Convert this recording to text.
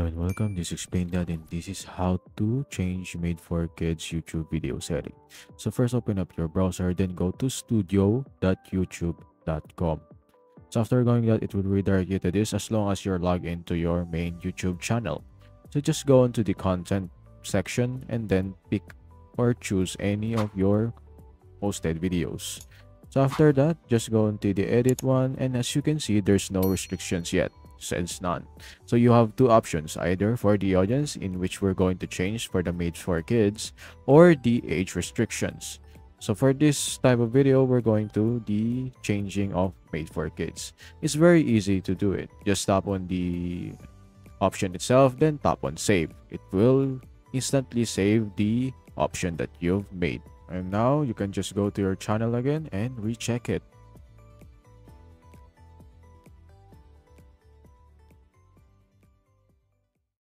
Hello and welcome. This is Explain That, and this is how to change made for kids YouTube video setting. So first open up your browser, then go to studio.youtube.com. So after going that, it will redirect you to this as long as you're logged into your main YouTube channel. So just go into the content section and then pick or choose any of your posted videos. So after that, just go into the edit one, and as you can see, there's no restrictions yet. Says none. So you have two options, either for the audience, in which we're going to change for the made for kids, or the age restrictions. So for this type of video, we're going to the changing of made for kids. It's very easy to do it. Just tap on the option itself, then tap on save. It will instantly save the option that you've made. And now you can just go to your channel again and recheck it.